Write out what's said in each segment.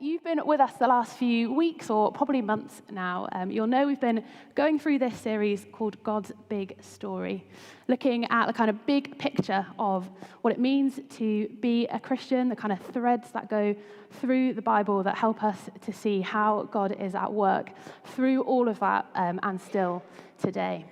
you've been with us the last few weeks or probably months now, you'll know we've been going through this series called God's Big Story, looking at the kind of big picture of what it means to be a Christian, the kind of threads that go through the Bible that help us to see how God is at work through all of that and still today.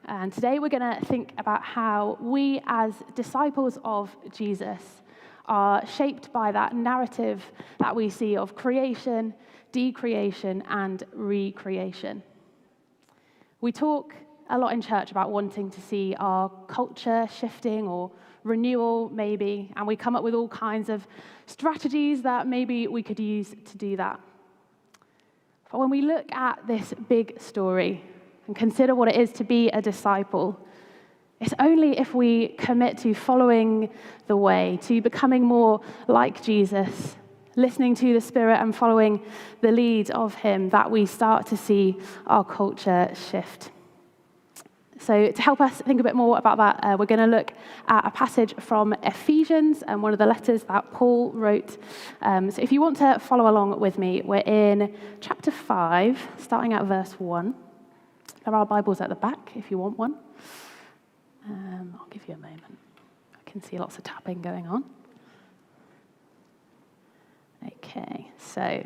And today we're going to think about how we as disciples of Jesus are shaped by that narrative that we see of creation, decreation, and recreation. We talk a lot in church about wanting to see our culture shifting or renewal maybe, and we come up with all kinds of strategies that maybe we could use to do that. But when we look at this big story and consider what it is to be a disciple, it's only if we commit to following the way, to becoming more like Jesus, listening to the Spirit and following the lead of Him, that we start to see our culture shift. So to help us think a bit more about that, we're going to look at a passage from Ephesians, and one of the letters that Paul wrote. So if you want to follow along with me, we're in chapter 5, starting at verse 1. There are Bibles at the back if you want one. I'll give you a moment. I can see lots of tapping going on. Okay, so,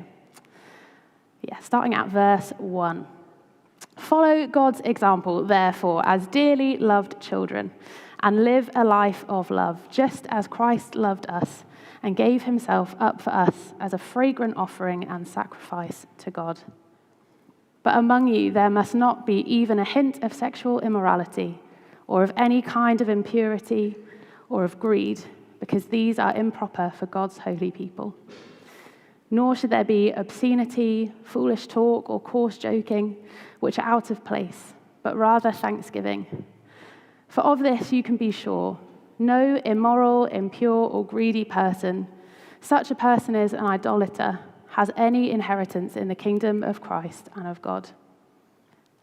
starting at verse 1. Follow God's example, therefore, as dearly loved children, and live a life of love, just as Christ loved us and gave himself up for us as a fragrant offering and sacrifice to God. But among you there must not be even a hint of sexual immorality, or of any kind of impurity, or of greed, because these are improper for God's holy people. Nor should there be obscenity, foolish talk, or coarse joking, which are out of place, but rather thanksgiving. For of this you can be sure, no immoral, impure, or greedy person, such a person is an idolater, has any inheritance in the kingdom of Christ and of God.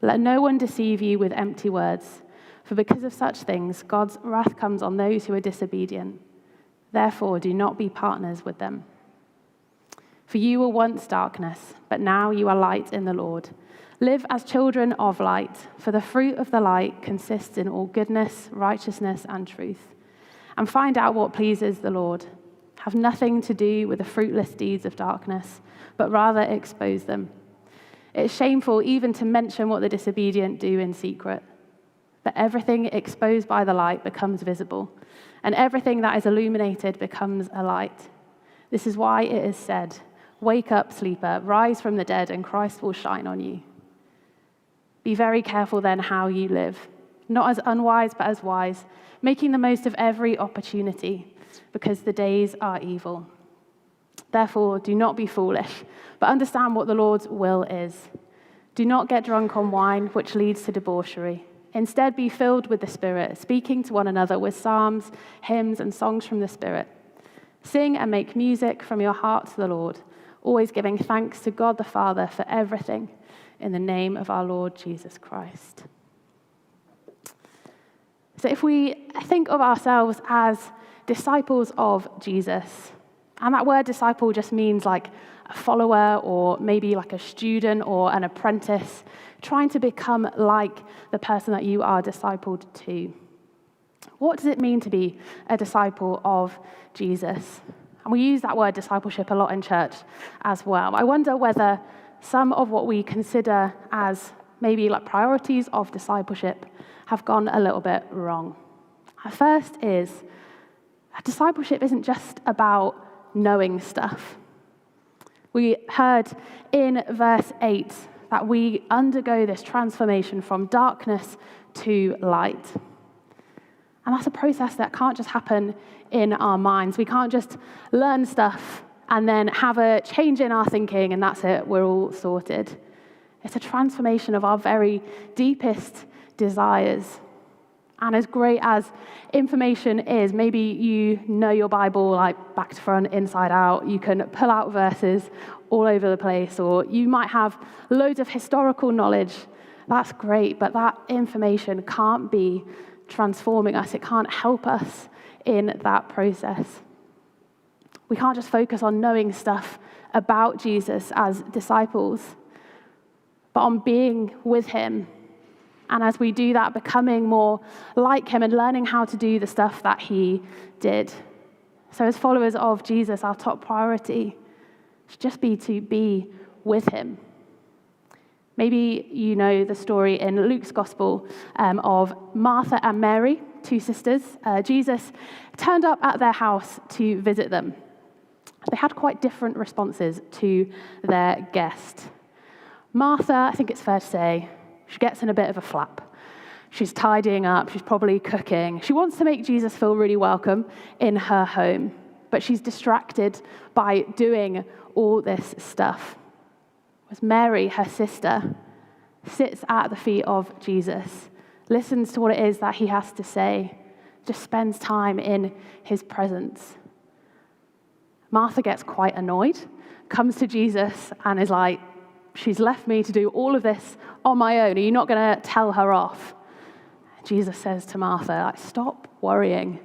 Let no one deceive you with empty words, for because of such things, God's wrath comes on those who are disobedient. Therefore, do not be partners with them. For you were once darkness, but now you are light in the Lord. Live as children of light, for the fruit of the light consists in all goodness, righteousness, and truth. And find out what pleases the Lord. Have nothing to do with the fruitless deeds of darkness, but rather expose them. It is shameful even to mention what the disobedient do in secret. But everything exposed by the light becomes visible, and everything that is illuminated becomes a light. This is why it is said, "Wake up, sleeper, rise from the dead, and Christ will shine on you." Be very careful then how you live, not as unwise but as wise, making the most of every opportunity, because the days are evil. Therefore, do not be foolish, but understand what the Lord's will is. Do not get drunk on wine, which leads to debauchery. Instead, be filled with the Spirit, speaking to one another with psalms, hymns, and songs from the Spirit. Sing and make music from your heart to the Lord, always giving thanks to God the Father for everything, in the name of our Lord Jesus Christ. So if we think of ourselves as disciples of Jesus, and that word disciple just means like a follower or maybe like a student or an apprentice, trying to become like the person that you are discipled to. What does it mean to be a disciple of Jesus? And we use that word discipleship a lot in church as well. I wonder whether some of what we consider as maybe like priorities of discipleship have gone a little bit wrong. First is, discipleship isn't just about knowing stuff. We heard in verse 8 that we undergo this transformation from darkness to light. And that's a process that can't just happen in our minds. We can't just learn stuff and then have a change in our thinking and that's it, we're all sorted. It's a transformation of our very deepest desires. And as great as information is, maybe you know your Bible like back to front, inside out. You can pull out verses all over the place, or you might have loads of historical knowledge. That's great, but that information can't be transforming us. It can't help us in that process. We can't just focus on knowing stuff about Jesus as disciples, but on being with him. And as we do that, becoming more like him and learning how to do the stuff that he did. So as followers of Jesus, our top priority should just be to be with him. Maybe you know the story in Luke's gospel of Martha and Mary, two sisters. Jesus turned up at their house to visit them. They had quite different responses to their guest. Martha, I think it's fair to say, she gets in a bit of a flap. She's tidying up, she's probably cooking. She wants to make Jesus feel really welcome in her home, but she's distracted by doing all this stuff. Whereas Mary, her sister, sits at the feet of Jesus, listens to what it is that he has to say, just spends time in his presence. Martha gets quite annoyed, comes to Jesus and is like, she's left me to do all of this on my own. Are you not going to tell her off? Jesus says to Martha, stop worrying.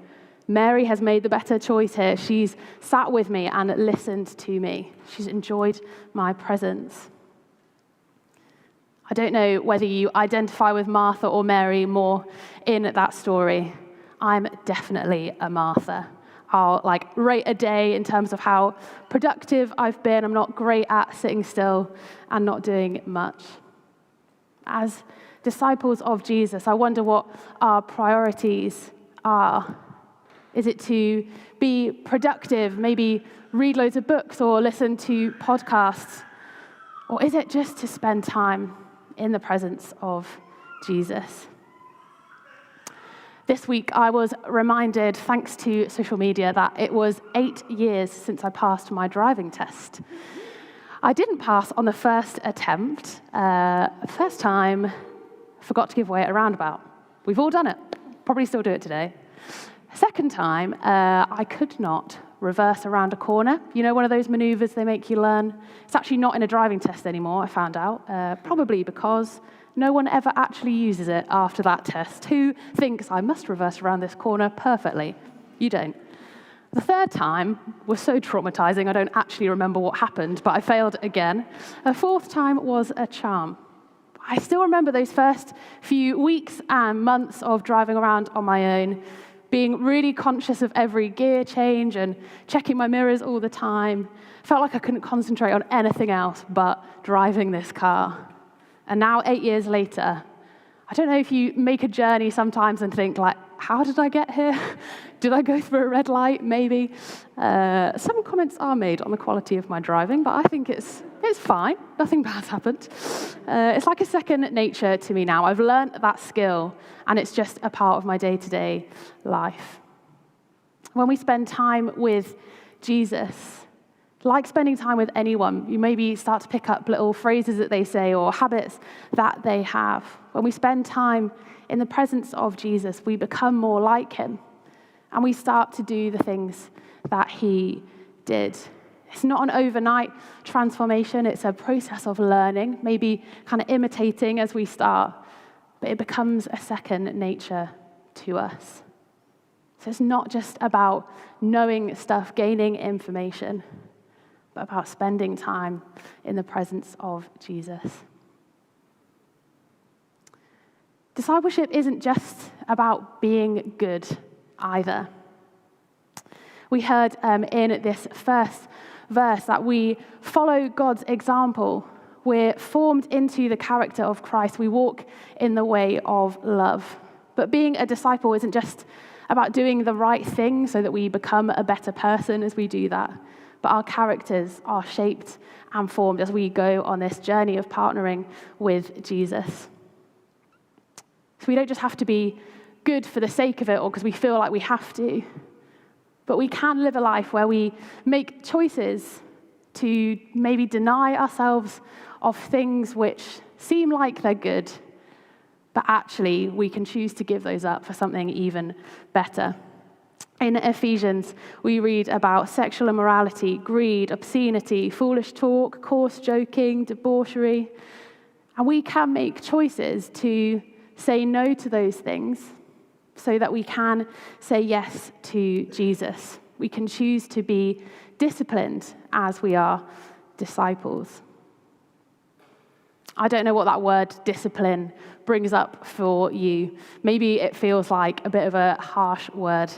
Mary has made the better choice here. She's sat with me and listened to me. She's enjoyed my presence. I don't know whether you identify with Martha or Mary more in that story. I'm definitely a Martha. I'll rate a day in terms of how productive I've been. I'm not great at sitting still and not doing much. As disciples of Jesus, I wonder what our priorities are. Is it to be productive, maybe read loads of books or listen to podcasts? Or is it just to spend time in the presence of Jesus? This week, I was reminded, thanks to social media, that it was 8 years since I passed my driving test. I didn't pass on the first attempt. First time, forgot to give way at a roundabout. We've all done it. Probably still do it today. Second time, I could not reverse around a corner. You know, one of those maneuvers they make you learn? It's actually not in a driving test anymore, I found out, probably because no one ever actually uses it after that test. Who thinks I must reverse around this corner perfectly? You don't. The third time was so traumatizing, I don't actually remember what happened, but I failed again. A fourth time was a charm. I still remember those first few weeks and months of driving around on my own, being really conscious of every gear change and checking my mirrors all the time. Felt like I couldn't concentrate on anything else but driving this car. And now, 8 years later, I don't know if you make a journey sometimes and think, how did I get here? Did I go through a red light? Maybe. Some comments are made on the quality of my driving, but I think it's fine. Nothing bad's happened. It's like a second nature to me now. I've learned that skill, and it's just a part of my day-to-day life. When we spend time with Jesus, like spending time with anyone, you maybe start to pick up little phrases that they say or habits that they have. When we spend time in the presence of Jesus, we become more like him, and we start to do the things that he did. It's not an overnight transformation. It's a process of learning, maybe kind of imitating as we start, but it becomes a second nature to us. So it's not just about knowing stuff, gaining information, but about spending time in the presence of Jesus. Discipleship isn't just about being good either. We heard in this first verse that we follow God's example. We're formed into the character of Christ. We walk in the way of love. But being a disciple isn't just about doing the right thing so that we become a better person as we do that. But our characters are shaped and formed as we go on this journey of partnering with Jesus. So we don't just have to be good for the sake of it or because we feel like we have to, but we can live a life where we make choices to maybe deny ourselves of things which seem like they're good, but actually we can choose to give those up for something even better. In Ephesians, we read about sexual immorality, greed, obscenity, foolish talk, coarse joking, debauchery. And we can make choices to say no to those things so that we can say yes to Jesus. We can choose to be disciplined as we are disciples. I don't know what that word discipline brings up for you. Maybe it feels like a bit of a harsh word.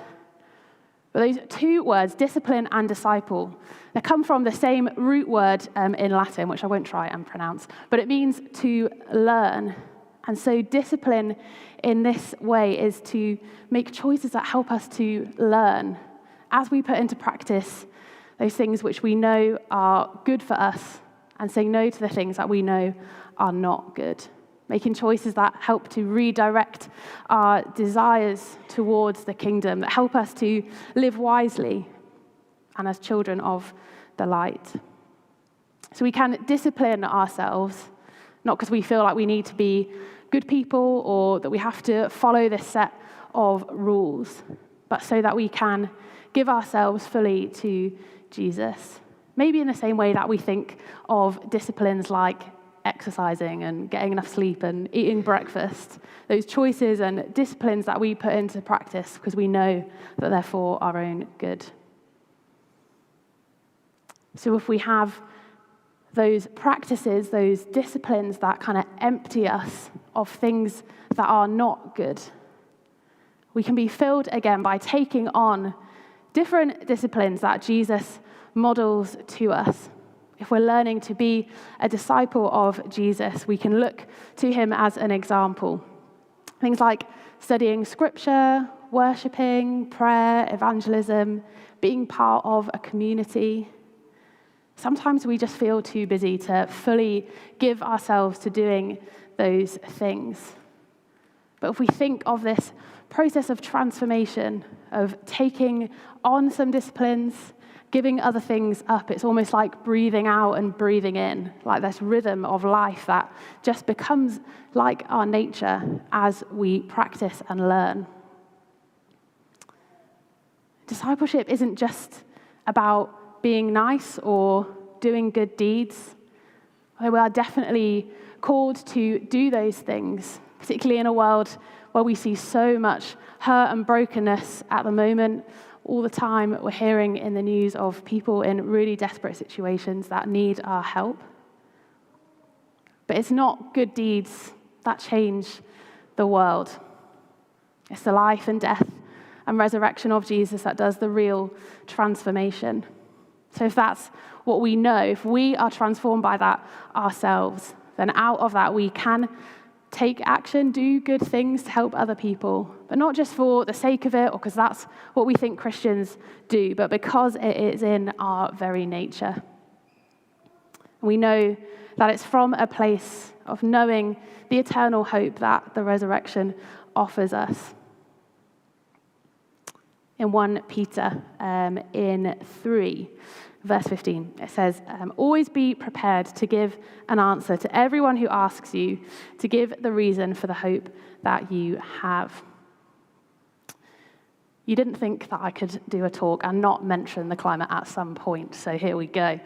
But those two words, discipline and disciple, they come from the same root word in Latin, which I won't try and pronounce, but it means to learn. And so discipline in this way is to make choices that help us to learn as we put into practice those things which we know are good for us and say no to the things that we know are not good. Making choices that help to redirect our desires towards the kingdom, that help us to live wisely and as children of the light. So we can discipline ourselves, not because we feel like we need to be good people or that we have to follow this set of rules, but so that we can give ourselves fully to Jesus. Maybe in the same way that we think of disciplines like exercising and getting enough sleep and eating breakfast, those choices and disciplines that we put into practice because we know that they're for our own good. So if we have those practices, those disciplines that kind of empty us of things that are not good, we can be filled again by taking on different disciplines that Jesus models to us. If we're learning to be a disciple of Jesus, we can look to him as an example. Things like studying scripture, worshiping, prayer, evangelism, being part of a community. Sometimes we just feel too busy to fully give ourselves to doing those things. But if we think of this process of transformation, of taking on some disciplines, giving other things up, it's almost like breathing out and breathing in, like this rhythm of life that just becomes like our nature as we practice and learn. Discipleship isn't just about being nice or doing good deeds. We are definitely called to do those things, particularly in a world where we see so much hurt and brokenness at the moment. All the time we're hearing in the news of people in really desperate situations that need our help. But it's not good deeds that change the world. It's the life and death and resurrection of Jesus that does the real transformation. So if that's what we know, if we are transformed by that ourselves, then out of that we can take action, do good things to help other people, but not just for the sake of it or because that's what we think Christians do, but because it is in our very nature. We know that it's from a place of knowing the eternal hope that the resurrection offers us. In 1 Peter in 3, verse 15, it says, always be prepared to give an answer to everyone who asks you, to give the reason for the hope that you have. You didn't think that I could do a talk and not mention the climate at some point, so here we go.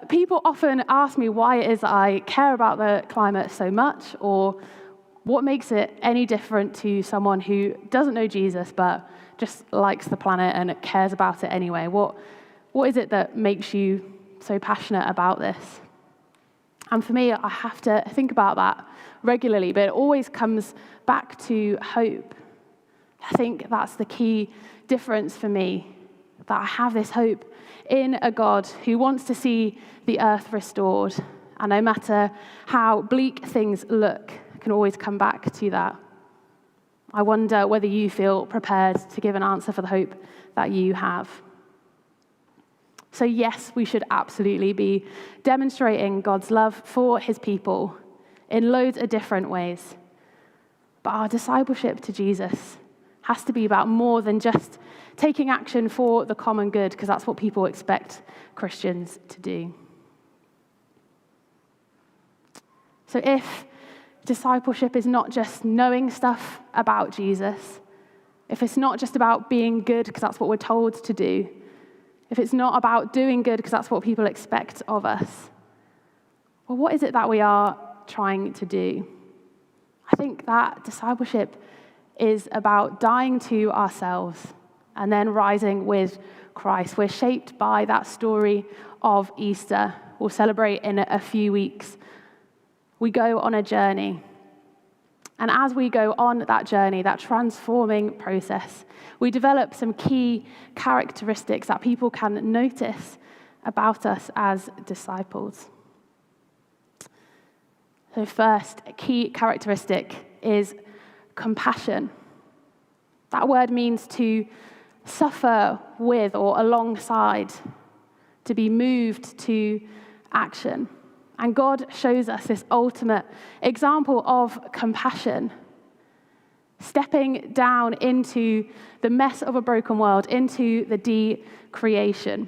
People often ask me why it is that I care about the climate so much, or what makes it any different to someone who doesn't know Jesus but just likes the planet and cares about it anyway. What is it that makes you so passionate about this? And for me, I have to think about that regularly, but it always comes back to hope. I think that's the key difference for me, that I have this hope in a God who wants to see the earth restored. And no matter how bleak things look, I can always come back to that. I wonder whether you feel prepared to give an answer for the hope that you have. So yes, we should absolutely be demonstrating God's love for his people in loads of different ways. But our discipleship to Jesus has to be about more than just taking action for the common good, because that's what people expect Christians to do. So if discipleship is not just knowing stuff about Jesus, if it's not just about being good because that's what we're told to do, if it's not about doing good because that's what people expect of us, well, what is it that we are trying to do? I think that discipleship is about dying to ourselves and then rising with Christ. We're shaped by that story of Easter, we'll celebrate in a few weeks, we go on a journey. And as we go on that journey, that transforming process, we develop some key characteristics that people can notice about us as disciples. So first, a key characteristic is compassion. That word means to suffer with or alongside, to be moved to action. And God shows us this ultimate example of compassion, stepping down into the mess of a broken world, into the de-creation.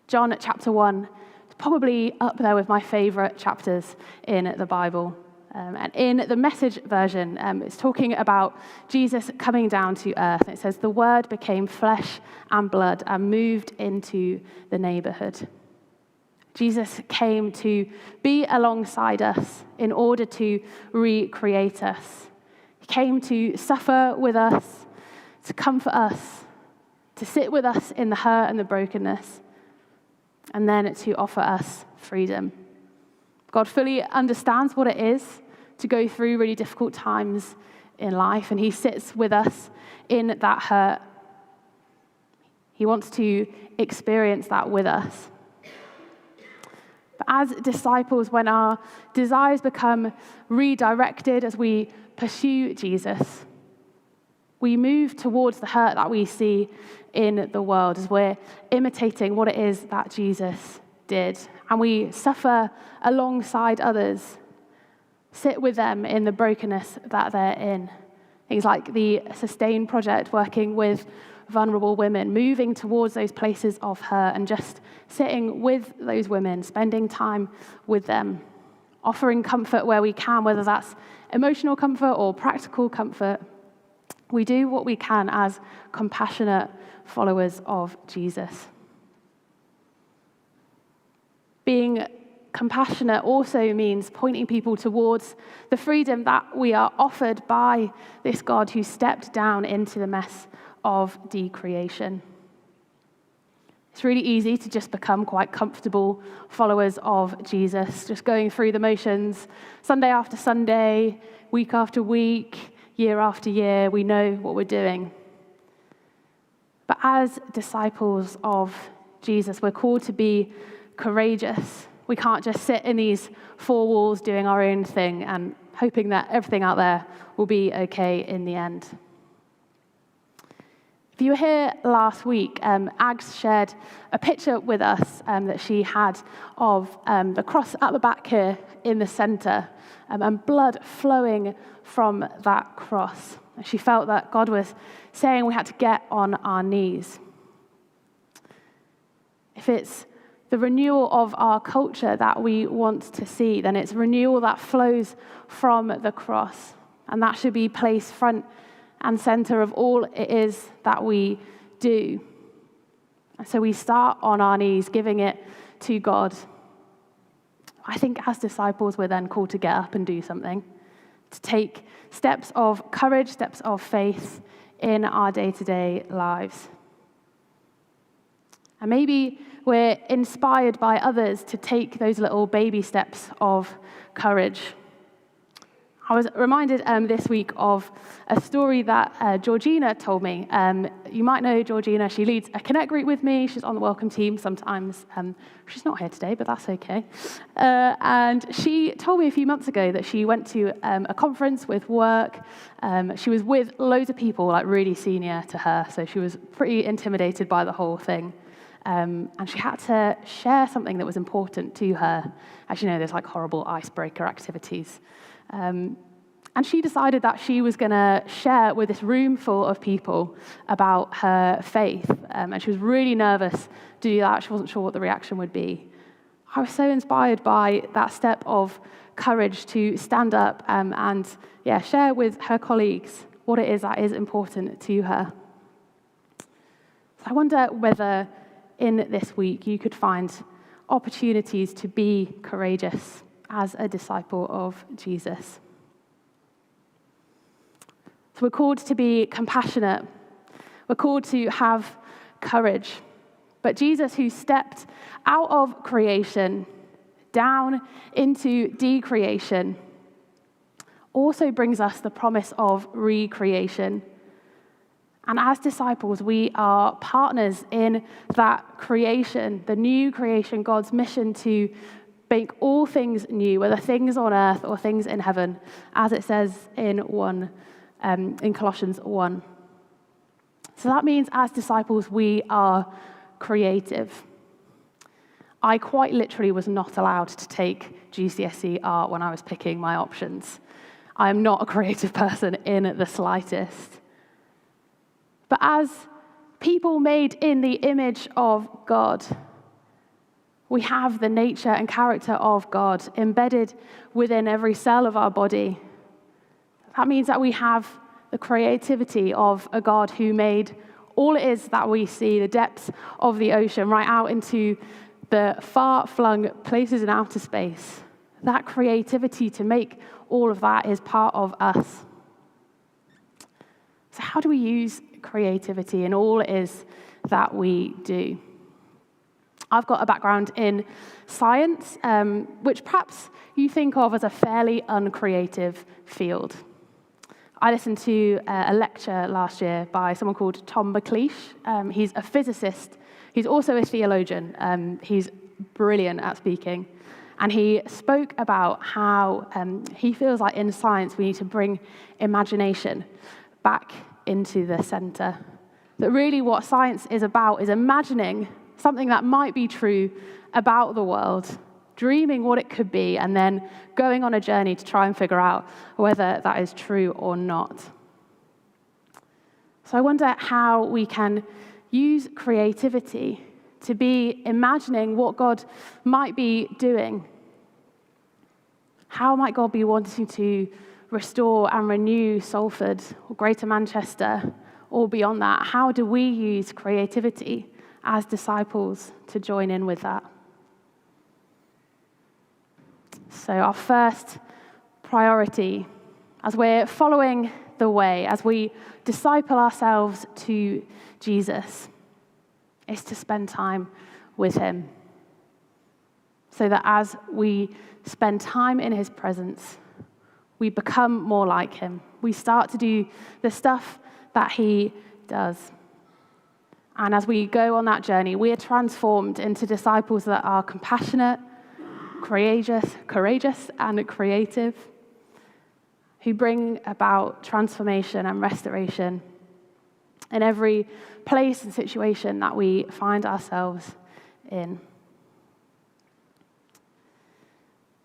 John chapter 1 is probably up there with my favorite chapters in the Bible. And in the Message version, it's talking about Jesus coming down to earth. It says, "The Word became flesh and blood and moved into the neighborhood." Jesus came to be alongside us in order to recreate us. He came to suffer with us, to comfort us, to sit with us in the hurt and the brokenness, and then to offer us freedom. God fully understands what it is to go through really difficult times in life, and he sits with us in that hurt. He wants to experience that with us. But as disciples, when our desires become redirected as we pursue Jesus, we move towards the hurt that we see in the world as we're imitating what it is that Jesus did. And we suffer alongside others, sit with them in the brokenness that they're in. Things like the Sustain Project, working with vulnerable women, moving towards those places of hurt and just sitting with those women, spending time with them, offering comfort where we can, whether that's emotional comfort or practical comfort. We do what we can as compassionate followers of Jesus. Being compassionate also means pointing people towards the freedom that we are offered by this God who stepped down into the mess of decreation. It's really easy to just become quite comfortable followers of Jesus, just going through the motions, Sunday after Sunday, week after week, year after year. We know what we're doing. But as disciples of Jesus, we're called to be courageous. We can't just sit in these four walls doing our own thing and hoping that everything out there will be okay in the end. If you were here last week, Ags shared a picture with us that she had of the cross at the back here in the center, and blood flowing from that cross. She felt that God was saying we had to get on our knees. If it's the renewal of our culture that we want to see, then it's renewal that flows from the cross, and that should be placed front and center of all it is that we do. And so we start on our knees, giving it to God. I think as disciples, we're then called to get up and do something, to take steps of courage, steps of faith in our day-to-day lives. And maybe we're inspired by others to take those little baby steps of courage. I was reminded this week of a story that Georgina told me. You might know Georgina. She leads a Connect group with me. She's on the welcome team sometimes. She's not here today, but that's okay. And she told me a few months ago that she went to a conference with work. She was with loads of people, like really senior to her, so she was pretty intimidated by the whole thing. And she had to share something that was important to her. As you know, there's like horrible icebreaker activities. And she decided that she was going to share with this room full of people about her faith. And she was really nervous to do that. She wasn't sure what the reaction would be. I was so inspired by that step of courage to stand up and share with her colleagues what it is that is important to her. So I wonder whether in this week you could find opportunities to be courageous as a disciple of Jesus. So we're called to be compassionate. We're called to have courage. But Jesus, who stepped out of creation down into decreation, also brings us the promise of recreation. And as disciples, we are partners in that creation, the new creation, God's mission to make all things new, whether things on earth or things in heaven, as it says in Colossians 1. So that means as disciples, we are creative. I quite literally was not allowed to take GCSE art when I was picking my options. I am not a creative person in the slightest. But as people made in the image of God, we have the nature and character of God embedded within every cell of our body. That means that we have the creativity of a God who made all it is that we see, the depths of the ocean, right out into the far-flung places in outer space. That creativity to make all of that is part of us. So how do we use creativity in all it is that we do? I've got a background in science, which perhaps you think of as a fairly uncreative field. I listened to a lecture last year by someone called Tom McLeish. He's a physicist. He's also a theologian. He's brilliant at speaking. And he spoke about how he feels like in science we need to bring imagination back into the center. That really what science is about is imagining something that might be true about the world, dreaming what it could be, and then going on a journey to try and figure out whether that is true or not. So I wonder how we can use creativity to be imagining what God might be doing. How might God be wanting to restore and renew Salford or Greater Manchester or beyond that? How do we use creativity as disciples to join in with that? So our first priority, as we're following the way, as we disciple ourselves to Jesus, is to spend time with him. So that as we spend time in his presence, we become more like him. We start to do the stuff that he does. And as we go on that journey, we are transformed into disciples that are compassionate, courageous, and creative, who bring about transformation and restoration in every place and situation that we find ourselves in.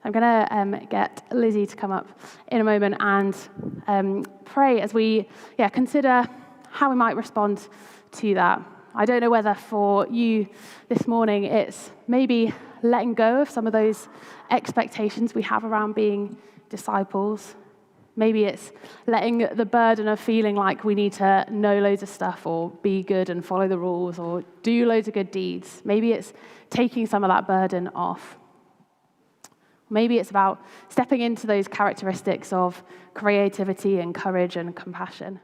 I'm going to get Lizzie to come up in a moment and pray as we consider how we might respond to that. I don't know whether for you this morning it's maybe letting go of some of those expectations we have around being disciples. Maybe it's letting the burden of feeling like we need to know loads of stuff or be good and follow the rules or do loads of good deeds. Maybe it's taking some of that burden off. Maybe it's about stepping into those characteristics of creativity and courage and compassion.